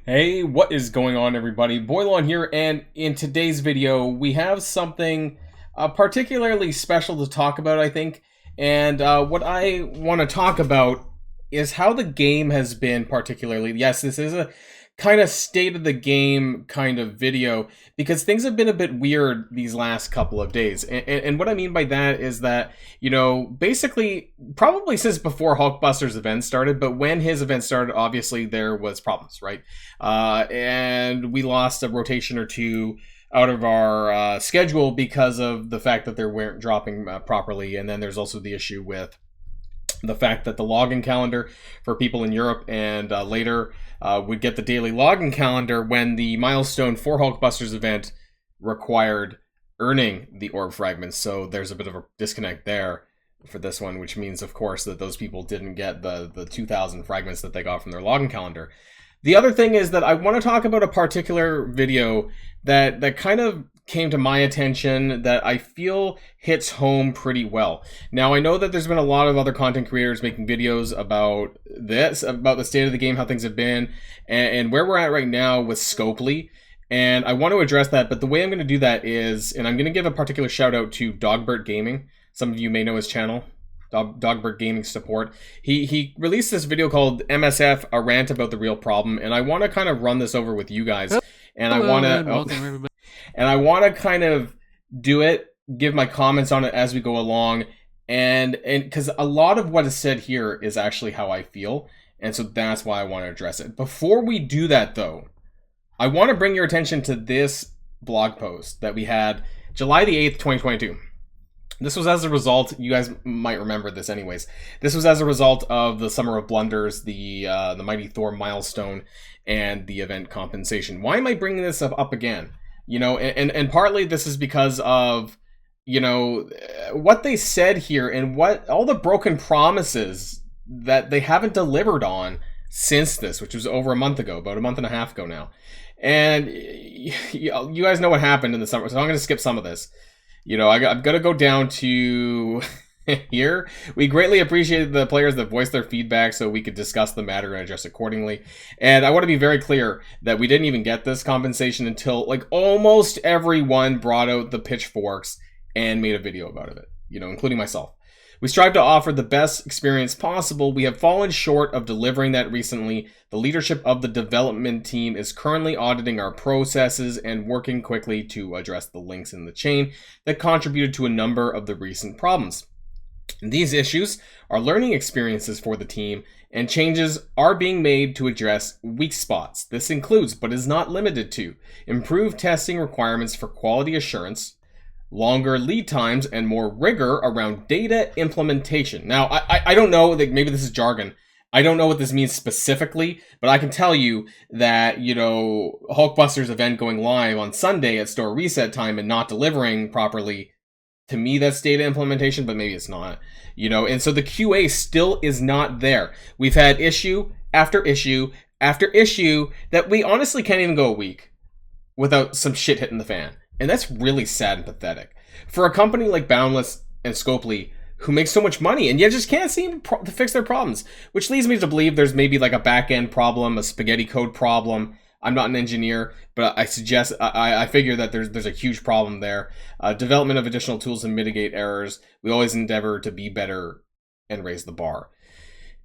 Hey, what is going on, everybody? Boilon here, and in today's video, we have something particularly special to talk about, I think. And what I want to talk about is how the game has been particularly. Yes, this is a kind of state of the game kind of video because things have been a bit weird these last couple of days. And what I mean by that is that, basically, probably since before Hulkbuster's event started, but when his event started, obviously there was problems, right? And we lost a rotation or two out of our schedule because of the fact that they weren't dropping properly. And then there's also the issue with the fact that the login calendar for people in Europe and later would get the daily login calendar when the milestone for Hulkbuster's event required earning the orb fragments. So there's a bit of a disconnect there for this one, which means, of course, that those people didn't get the 2,000 fragments that they got from their login calendar. The other thing is that I want to talk about a particular video that kind of came to my attention that I feel hits home pretty well. Now, I know that there's been a lot of other content creators making videos about this, about the state of the game, how things have been, and where we're at right now with Scopely. And I want to address that, but the way I'm going to do that is, and I'm going to give a particular shout out to Dogbird Gaming. Some of you may know his channel. Dogbird Gaming support. He released this video called MSF, a rant about the real problem, and I want to kind of run this over with you guys. And I want to welcome everybody. And I want to kind of do it, give my comments on it as we go along, and because a lot of what is said here is actually how I feel, and so that's why I want to address it. Before we do that, though, I want to bring your attention to this blog post that we had July the 8th, 2022. This was as a result, you guys might remember this anyways, this was as a result of the Summer of Blunders, the Mighty Thor milestone, and the event compensation. Why am I bringing this up again? And partly this is because of, what they said here and what all the broken promises that they haven't delivered on since this, which was over a month ago, about a month and a half ago now. And you guys know what happened in the summer, so I'm going to skip some of this. I'm going to go down to here. We greatly appreciated the players that voiced their feedback so we could discuss the matter and adjust accordingly. And I want to be very clear that we didn't even get this compensation until almost everyone brought out the pitchforks and made a video about it, including myself. We strive to offer the best experience possible. We have fallen short of delivering that recently. The leadership of the development team is currently auditing our processes and working quickly to address the links in the chain that contributed to a number of the recent problems. These issues are learning experiences for the team, and changes are being made to address weak spots. This includes, but is not limited to, improved testing requirements for quality assurance, longer lead times, and more rigor around data implementation. Now, I don't know, maybe this is jargon. I don't know what this means specifically, but I can tell you that, Hulkbuster's event going live on Sunday at store reset time and not delivering properly, to me, that's data implementation, but maybe it's not, and so the QA still is not there. We've had issue after issue after issue that we honestly can't even go a week without some shit hitting the fan. And that's really sad and pathetic. For a company like Boundless and Scopely, who make so much money, and yet just can't seem to fix their problems, which leads me to believe there's maybe a back-end problem, a spaghetti code problem. I'm not an engineer, but I figure that there's a huge problem there. Development of additional tools to mitigate errors. We always endeavor to be better and raise the bar.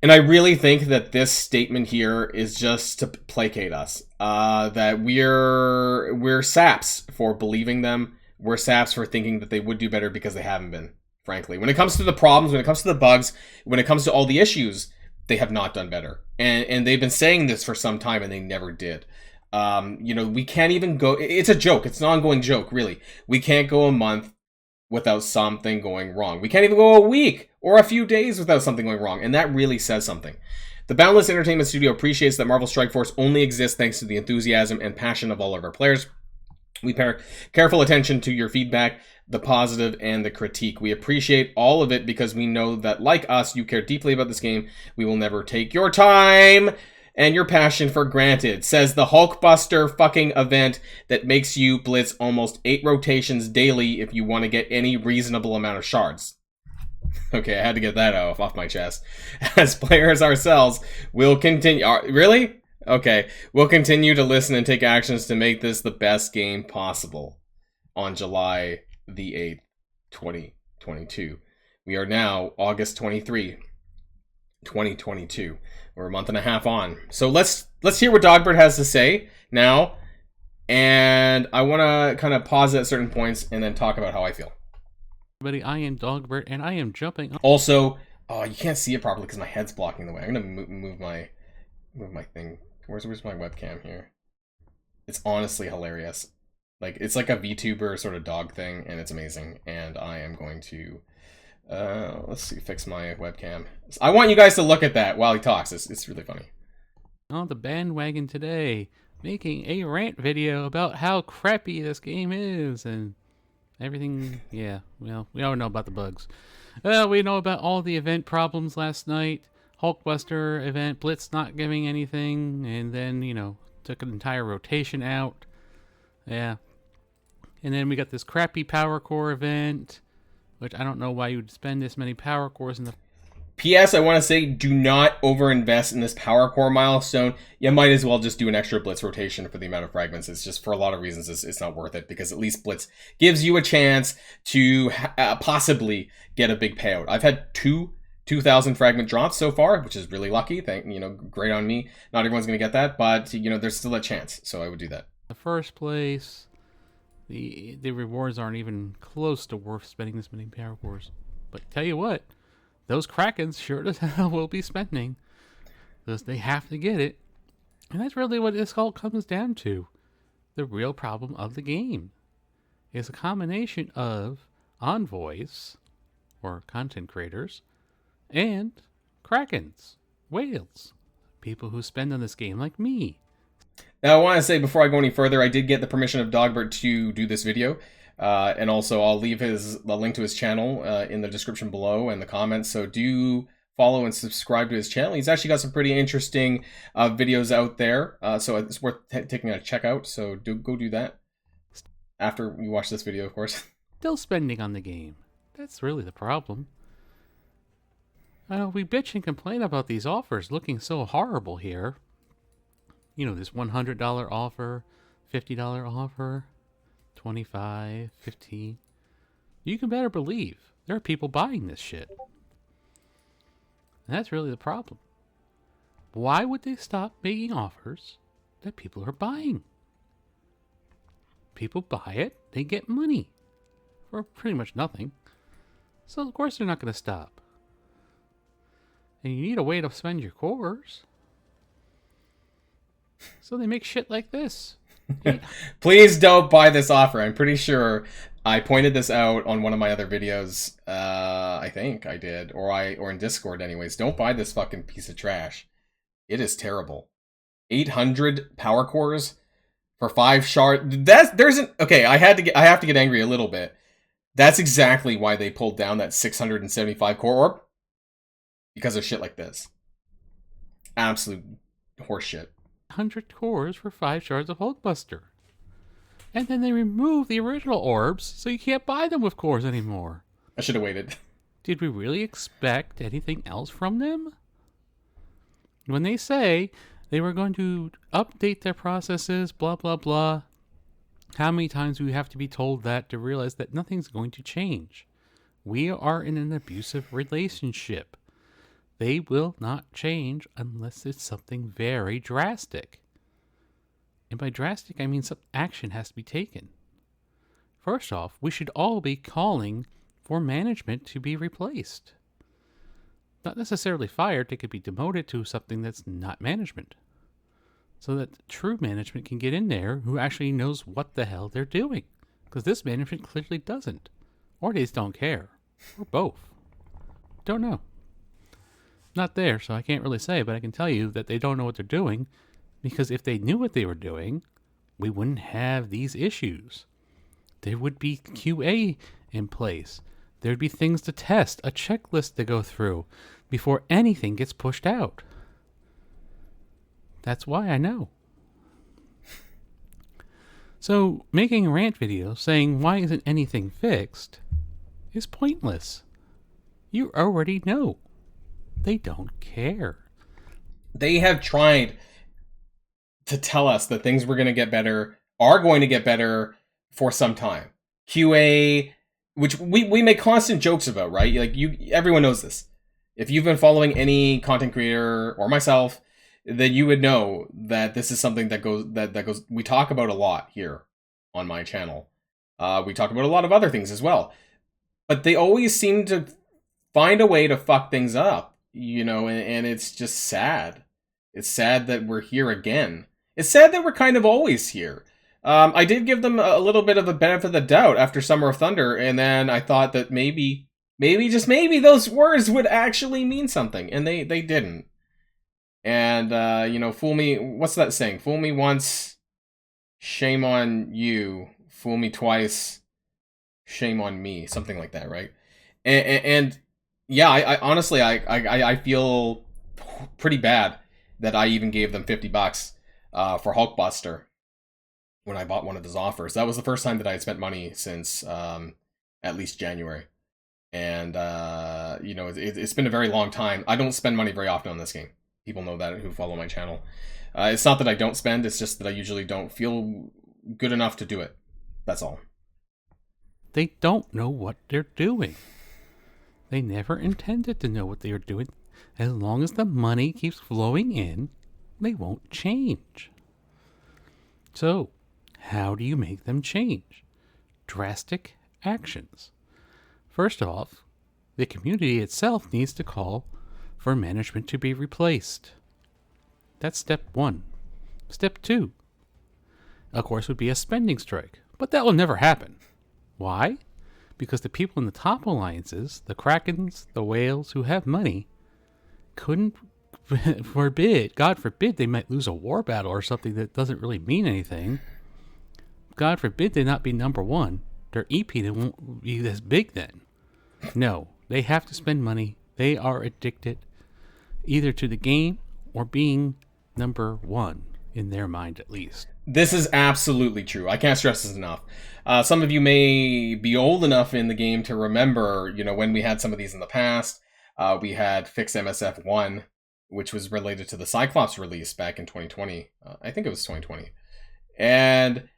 And I really think that this statement here is just to placate us. That we're saps for believing them. We're saps for thinking that they would do better because they haven't been, frankly. When it comes to the problems, when it comes to the bugs, when it comes to all the issues, they have not done better. And they've been saying this for some time and they never did. We can't even go, it's a joke. It's an ongoing joke, really. We can't go a month without something going wrong. We can't even go a week or a few days without something going wrong, and that really says something. The Boundless Entertainment Studio appreciates that Marvel Strike Force only exists thanks to the enthusiasm and passion of all of our players. We pay careful attention to your feedback, the positive and the critique. We appreciate all of it because we know that, like us, you care deeply about this game. We will never take your time and your passion for granted, says the Hulkbuster fucking event that makes you blitz almost 8 rotations daily if you want to get any reasonable amount of shards. Okay, I had to get that off my chest. As players ourselves, we'll continue. Really? Okay, we'll continue to listen and take actions to make this the best game possible on July the 8th, 2022. We are now August 23, 2022. We're a month and a half on. So let's hear what Dogbird has to say now. And I want to kind of pause at certain points and then talk about how I feel. Everybody, I am Dogbird, and I am jumping. Also, oh, you can't see it properly because my head's blocking the way. I'm gonna move my thing. Where's my webcam here? It's honestly hilarious. Like, it's like a VTuber sort of dog thing, and it's amazing. And I am going to let's see, fix my webcam. I want you guys to look at that while he talks. It's really funny. On the bandwagon today, making a rant video about how crappy this game is and everything. Yeah, well, we all know about the bugs. We know about all the event problems last night. Hulkbuster event, Blitz not giving anything, and then, you know, took an entire rotation out. Yeah. And then we got this crappy power core event, which I don't know why you would spend this many power cores in the... P.S. I want to say, do not overinvest in this power core milestone. You might as well just do an extra Blitz rotation for the amount of fragments. It's just, for a lot of reasons, it's not worth it, because at least Blitz gives you a chance to possibly get a big payout. I've had 2,000 fragment drops so far, which is really lucky. Great on me. Not everyone's going to get that, but, there's still a chance, so I would do that. The first place, the rewards aren't even close to worth spending this many power cores. But tell you what, those Krakens sure as hell will be spending, because they have to get it. And that's really what this all comes down to. The real problem of the game is a combination of envoys, or content creators, and Krakens, whales, people who spend on this game like me. Now, I want to say, before I go any further, I did get the permission of Dogbird to do this video. And also, I'll leave the link to his channel in the description below and the comments. So do follow and subscribe to his channel. He's actually got some pretty interesting videos out there. So it's worth taking a check out. So go do that after you watch this video, of course. Still spending on the game. That's really the problem. We bitch and complain about these offers looking so horrible here. You know, this $100 offer, $50 offer, $25, $15. You can better believe there are people buying this shit. And that's really the problem. Why would they stop making offers that people are buying? People buy it, they get money for pretty much nothing. So of course they're not going to stop. And you need a way to spend your cores. So they make shit like this. Please don't buy this offer. I'm pretty sure I pointed this out on one of my other videos. I think I did, or in Discord anyways. Don't buy this fucking piece of trash. It is terrible. 800 power cores for 5 shards. Okay, I have to get angry a little bit. That's exactly why they pulled down that 675 core orb. Because of shit like this. Absolute horseshit. 100 cores for 5 shards of Hulkbuster. And then they remove the original orbs, so you can't buy them with cores anymore. I should have waited. Did we really expect anything else from them? When they say they were going to update their processes, blah, blah, blah, how many times do we have to be told that to realize that nothing's going to change? We are in an abusive relationship. They will not change unless it's something very drastic. And by drastic, I mean some action has to be taken. First off, we should all be calling for management to be replaced. Not necessarily fired, they could be demoted to something that's not management. So that true management can get in there who actually knows what the hell they're doing. Because this management clearly doesn't. Or they just don't care. Or both. Don't know. Not there, so I can't really say, but I can tell you that they don't know what they're doing, because if they knew what they were doing, we wouldn't have these issues. There would be QA in place. There'd be things to test, a checklist to go through before anything gets pushed out. That's why I know. So, making a rant video saying why isn't anything fixed is pointless. You already know. They don't care. They have tried to tell us that things were going to get better, are going to get better for some time. QA, which we make constant jokes about, right? Like everyone knows this. If you've been following any content creator or myself, then you would know that this is something that goes we talk about a lot here on my channel. We talk about a lot of other things as well. But they always seem to find a way to fuck things up, and it's just sad. It's sad that we're here again. It's sad that we're kind of always here. I did give them a little bit of a benefit of the doubt after Summer of Thunder, and then I thought that maybe, just maybe, those words would actually mean something, and they didn't. And, fool me, what's that saying? Fool me once, shame on you. Fool me twice, shame on me. Something like that, right? And yeah, I honestly, I feel pretty bad that I even gave them $50 for Hulkbuster when I bought one of those offers. That was the first time that I had spent money since at least January. And, it's been a very long time. I don't spend money very often on this game. People know that who follow my channel. It's not that I don't spend, it's just that I usually don't feel good enough to do it. That's all. They don't know what they're doing. They never intended to know what they were doing. As long as the money keeps flowing in, they won't change. So, how do you make them change? Drastic actions. First off, the community itself needs to call for management to be replaced. That's step 1. Step 2, of course, would be a spending strike. But that will never happen. Why? Because the people in the top alliances, the Krakens, the whales who have money, couldn't forbid, God forbid, they might lose a war battle or something that doesn't really mean anything. God forbid they not be number 1. Their EP won't be this big then. No, they have to spend money. They are addicted either to the game or being number 1, in their mind at least. This is absolutely true. I can't stress this enough. Some of you may be old enough in the game to remember, when we had some of these in the past. We had Fix MSF 1, which was related to the Cyclops release back in 2020. I think it was 2020. And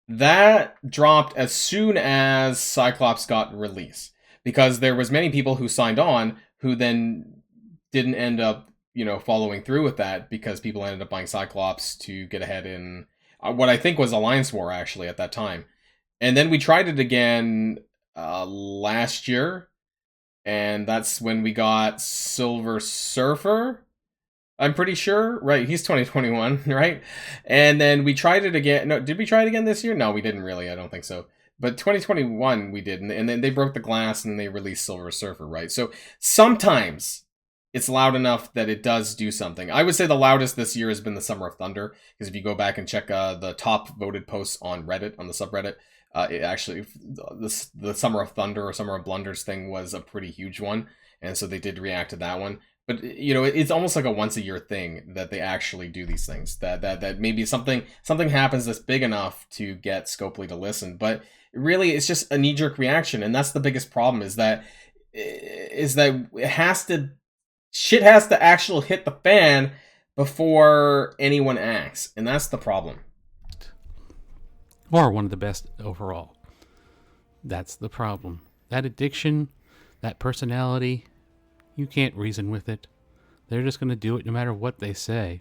that dropped as soon as Cyclops got released. Because there was many people who signed on who then didn't end up, following through with that, because people ended up buying Cyclops to get ahead in what I think was Alliance War, actually, at that time. And then we tried it again last year, and that's when we got Silver Surfer, I'm pretty sure. Right, he's 2021, right? And then we tried it again. No, did we try it again this year? No, we didn't really. I don't think so. But 2021 we did, and then they broke the glass and they released Silver Surfer, right? So sometimes it's loud enough that it does do something. I would say the loudest this year has been the Summer of Thunder, because if you go back and check the top voted posts on Reddit, on the subreddit, it actually, the Summer of Thunder or Summer of Blunders thing was a pretty huge one, and so they did react to that one. But it's almost like a once a year thing that they actually do these things. That maybe something happens that's big enough to get Scopely to listen, but really it's just a knee jerk reaction, and that's the biggest problem. Is that it has to. Shit has to actually hit the fan before anyone acts, and that's the problem. Or one of the best overall. That's the problem. That addiction, that personality, you can't reason with it. They're just going to do it no matter what they say.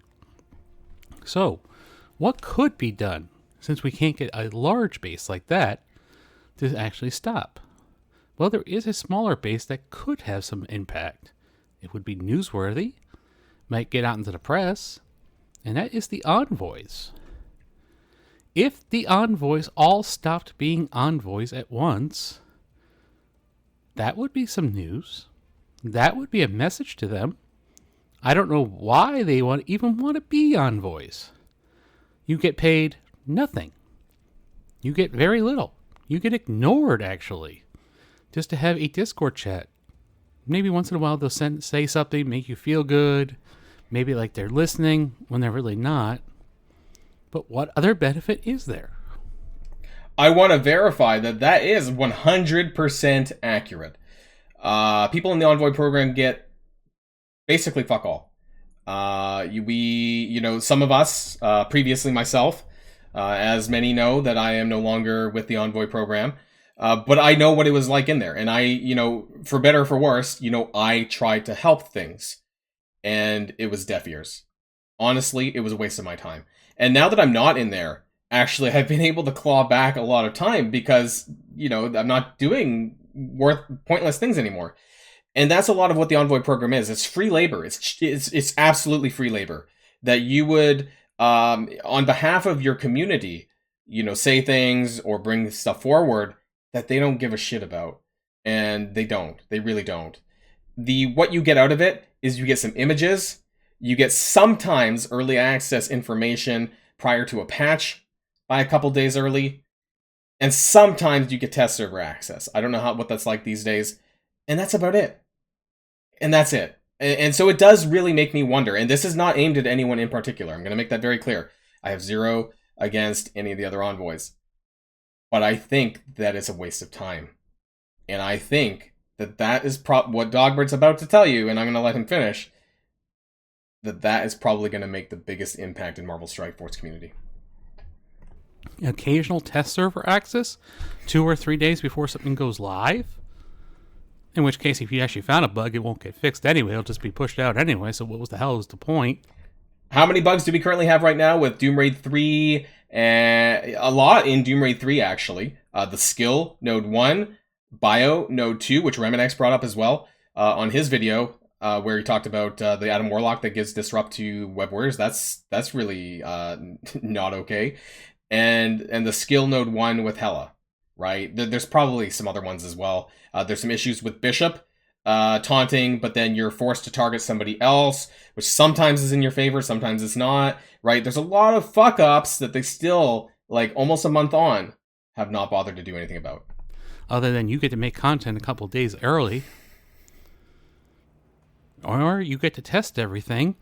So, what could be done, since we can't get a large base like that, to actually stop? Well, there is a smaller base that could have some impact. It would be newsworthy, might get out into the press, and that is the Envoys. If the Envoys all stopped being Envoys at once, that would be some news. That would be a message to them. I don't know why they even want to be Envoys. You get paid nothing. You get very little. You get ignored, actually, just to have a Discord chat. Maybe once in a while they'll say something, make you feel good. Maybe like they're listening when they're really not. But what other benefit is there? I want to verify that is 100% accurate. People in the Envoy program get basically fuck all. Some of us, previously myself, as many know that I am no longer with the Envoy program, but I know what it was like in there, and for better or for worse, I tried to help things, and it was deaf ears. Honestly, it was a waste of my time. And now that I'm not in there, actually, I've been able to claw back a lot of time because, I'm not doing pointless things anymore. And that's a lot of what the Envoy program is. It's free labor. It's absolutely free labor that you would, on behalf of your community, say things or bring stuff forward that they don't give a shit about. And they don't. They really don't. What you get out of it is you get some images. You get sometimes early access information prior to a patch by a couple days early. And sometimes you get test server access. I don't know what that's like these days. And that's about it. And that's it. And so it does really make me wonder. And this is not aimed at anyone in particular. I'm going to make that very clear. I have zero against any of the other envoys. But I think that it's a waste of time. And I think that is what Dogbird's about to tell you, and I'm going to let him finish, that is probably going to make the biggest impact in Marvel Strike Force community. Occasional test server access 2 or 3 days before something goes live? In which case, if you actually found a bug, it won't get fixed anyway. It'll just be pushed out anyway, so what was the hell is the point? How many bugs do we currently have right now with Doom Raid 3? A lot in Doom Raid 3, actually. The skill, Node 1, Bio, Node 2, which Remedex brought up as well on his video, where he talked about the Adam Warlock that gives disrupt to web warriors. That's really not okay. And the skill Node 1 with Hela, right? There's probably some other ones as well. There's some issues with Bishop taunting, but then you're forced to target somebody else, which sometimes is in your favor, sometimes it's not, right? There's a lot of fuck-ups that they still, like almost a month on, have not bothered to do anything about. Other than you get to make content a couple days early. Or you get to test everything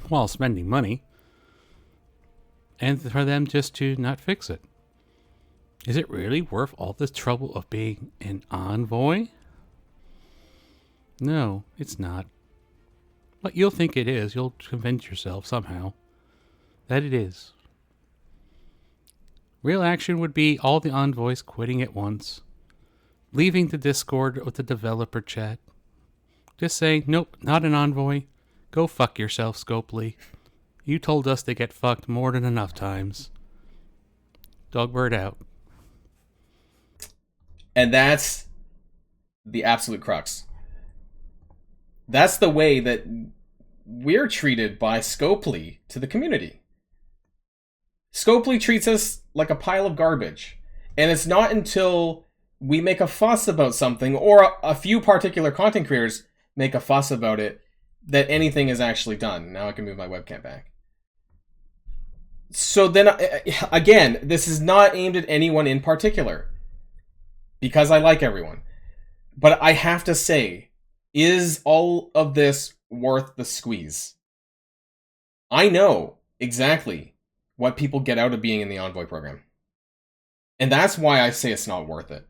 while spending money. And for them just to not fix it. Is it really worth all this trouble of being an envoy? No, it's not. But you'll think it is. You'll convince yourself somehow that it is. Real action would be all the envoys quitting at once, leaving the Discord with the developer chat. Just saying, nope, not an envoy. Go fuck yourself, Scopely. You told us to get fucked more than enough times. Dogbird out. And that's the absolute crux. That's the way that we're treated by Scopely to the community. Scopely treats us like a pile of garbage. And it's not until we make a fuss about something, or a few particular content creators make a fuss about it, that anything is actually done. Now I can move my webcam back. So then, again, this is not aimed at anyone in particular, because I like everyone. But I have to say, is all of this worth the squeeze? I know exactly what people get out of being in the Envoy program. And that's why I say it's not worth it.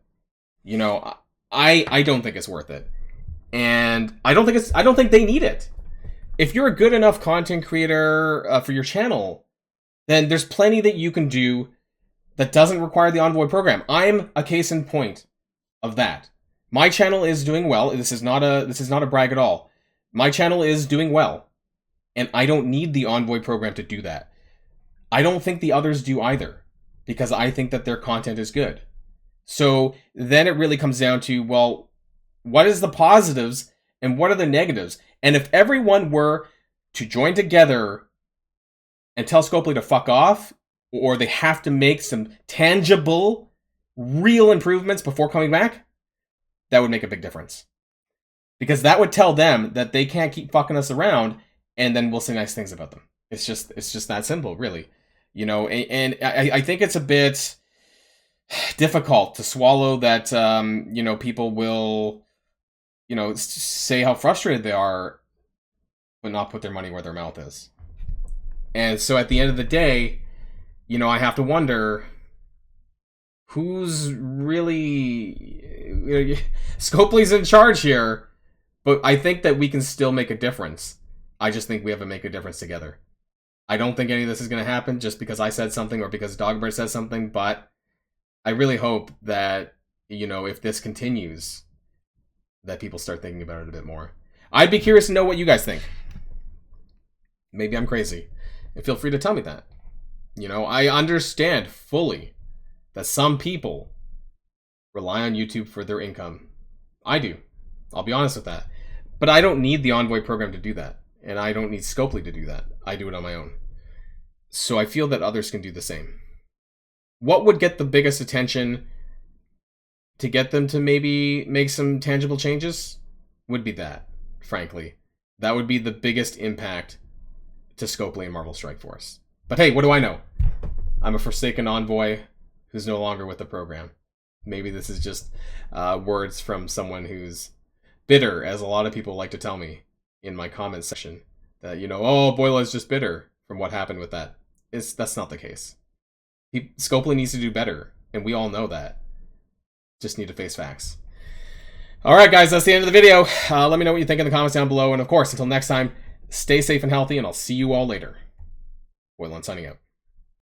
I don't think it's worth it. And I don't think they need it. If you're a good enough content creator for your channel, then there's plenty that you can do that doesn't require the Envoy program. I'm a case in point of that. My channel is doing well. This is not a brag at all. My channel is doing well, and I don't need the Envoy program to do that. I don't think the others do either, because I think that their content is good. So then it really comes down to, well, what is the positives and what are the negatives? And if everyone were to join together and tell Scopely to fuck off, or they have to make some tangible, real improvements before coming back, that would make a big difference. Because that would tell them that they can't keep fucking us around, and then we'll say nice things about them. It's just that simple, really. And I think it's a bit difficult to swallow that, people will, say how frustrated they are, but not put their money where their mouth is. And so at the end of the day, I have to wonder who's really... Scopely's in charge here, but I think that we can still make a difference. I just think we have to make a difference together. I don't think any of this is going to happen just because I said something or because Dogbird says something, but I really hope that, you know, if this continues, that people start thinking about it a bit more. I'd be curious to know what you guys think. Maybe I'm crazy. And feel free to tell me that. You know, I understand fully that some people rely on YouTube for their income. I do. I'll be honest with that. But I don't need the Envoy program to do that. And I don't need Scopely to do that. I do it on my own. So I feel that others can do the same. What would get the biggest attention to get them to maybe make some tangible changes? Would be that, frankly. That would be the biggest impact to Scopely and Marvel Strike Force. But hey, what do I know? I'm a forsaken envoy who's no longer with the program. Maybe this is just words from someone who's bitter, as a lot of people like to tell me in my comments section. That, you know, oh, Boilon is just bitter from what happened with that. That's not the case. Scopely needs to do better, and we all know that. Just need to face facts. Alright guys, that's the end of the video. Let me know what you think in the comments down below, and of course, until next time, stay safe and healthy, and I'll see you all later. Boilon signing out.